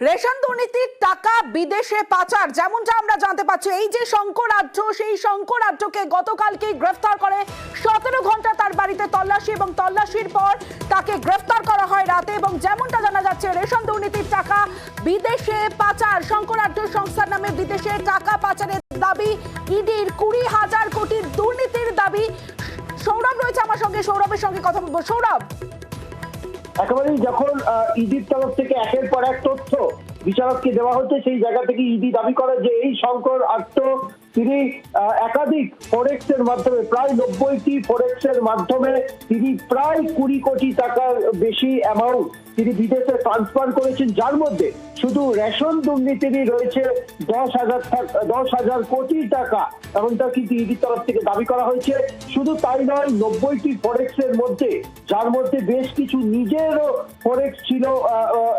Ration দুর্নীতির টাকা বিদেশে পাচার, যেমনটা আমরা জানতে পাচ্ছি। এই যে শঙ্কর আঢ্য, সেই শঙ্কর আঢ্যকে গতকালকেই গ্রেফতার করে 17 ঘন্টা তার বাড়িতে তল্লাশি, এবং তল্লাশির পর তাকে গ্রেফতার করা হয় রাতে। এবং যেমনটা জানা যাচ্ছে, রেশন দুর্নীতির টাকা বিদেশে পাচার, শঙ্কর আঢ্য সংস্থার নামে বিদেশে টাকা পাচারের দাবি ইডির। 20,000 কোটির দুর্নীতির দাবি। সৌরভ রয়েছে আমার সঙ্গে, সৌরভের সঙ্গে কথা বলবো। সৌরভ, একেবারেই যখন ইডির তরফ থেকে একের পর এক তথ্য বিচারককে দেওয়া হচ্ছে, সেই জায়গা থেকে ইডি দাবি করে যে এই শঙ্কর আঢ্য তিনি একাধিক ফরেক্সের মাধ্যমে, প্রায় 90টি ফরেক্সের মাধ্যমে তিনি প্রায় 20 কোটি টাকার বেশি অ্যামাউন্ট তিনি বিদেশে ট্রান্সফার করেছেন, যার মধ্যে শুধু রেশন দুর্নীতিরই রয়েছে 10,000 কোটি টাকা। এমনটা কিন্তু ইডির তরফ থেকে দাবি করা হয়েছে। শুধু তাই নয়, 90টি ফরেক্সের মধ্যে, যার মধ্যে বেশ কিছু নিজেরও ফরেক্স ছিল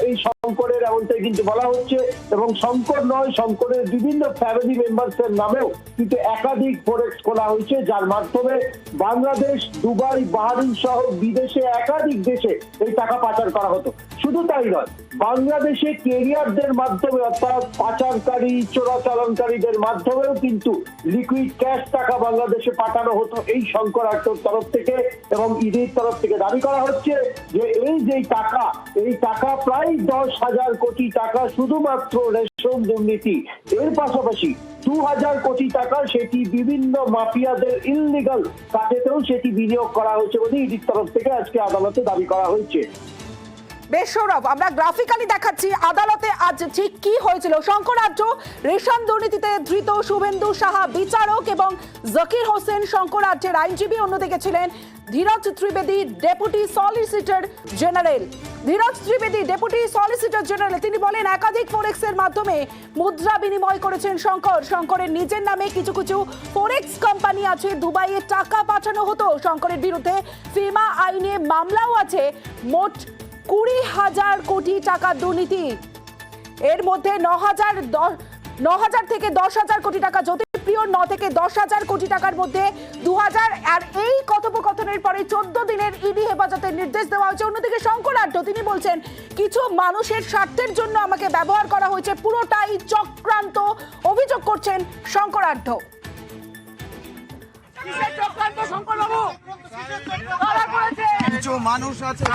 এই শঙ্করের, এমনটাই কিন্তু বলা হচ্ছে। এবং শঙ্কর নয়, শঙ্করের বিভিন্ন ফ্যামিলি মেম্বার্সের নামেও কিন্তু একাধিক ফরেক্স খোলা হয়েছে, যার মাধ্যমে বাংলাদেশ, দুবাই, বাহরিন সহ বিদেশে একাধিক দেশে এই টাকা পাচার করা হতো। শুধু তাই নয়, বাংলাদেশে কেরিয়ারদের মাধ্যমে, অর্থাৎ পাচারকারী, চোরাচালানকারীদের মাধ্যমেও কিন্তু লিকুইড ক্যাশ টাকা বাংলাদেশে পাঠানো হতো এই শঙ্কর আঢ্যর তরফ থেকে। এবং ইডির তরফ থেকে দাবি করা হচ্ছে যে এই টাকা প্রায় 10,000 কোটি টাকা শুধুমাত্র রেশন দুর্নীতি, এর পাশাপাশি 2,000 কোটি টাকা সেটি বিভিন্ন মাফিয়াদের ইললিগাল কাজেতেও সেটি বিনিয়োগ করা হয়েছে বলে ইডির তরফ থেকে আজকে আদালতে দাবি করা হয়েছে। বেশ সৌরভ, আমরা গ্রাফিক্যালি দেখাচ্ছি আদালতে আজ ঠিক কি হয়েছিল। শঙ্কর আঢ্য রেশন দুর্নীতিতে ধৃত শুভেন্দু সাহা বিচারক এবং জাকির হোসেন শঙ্কর আঢ্যের আইনজীবী। অন্যদিকে ছিলেন Dheeraj Trivedi, deputy solicitor general. Dheeraj Trivedi, deputy solicitor general, তিনি বলেন একাধিক ফরেক্সের মাধ্যমে মুদ্রা বিনিময় করেছেন শঙ্কর। শঙ্করের নিজের নামে কিছু কিছু ফরেক্স কোম্পানি আছে, দুবাইয়ে টাকা পাঠানো হতো। শঙ্করের বিরুদ্ধে ফিমা আইনে মামলাও আছে। মোট 20,000 কোটি টাকার দুর্নীতি, এর মধ্যে 9,000 থেকে 10,000 কোটি টাকা জ্যোতিপ্রিয়, 9 থেকে 10,000 কোটি টাকার মধ্যে 2,000। আর এই কথোপকথনের পরে 14 দিনের ইডি হেফাজতের নির্দেশ দেওয়া হয়েছে। অন্যদিকে শঙ্কর আঢ্য তিনি বলছেন কিছু মানুষের স্বার্থের জন্য আমাকে ব্যবহার করা হয়েছে, পুরোটাই চক্রান্ত অভিযোগ করছেন শঙ্কর আঢ্য। কিছু মানুষ আছে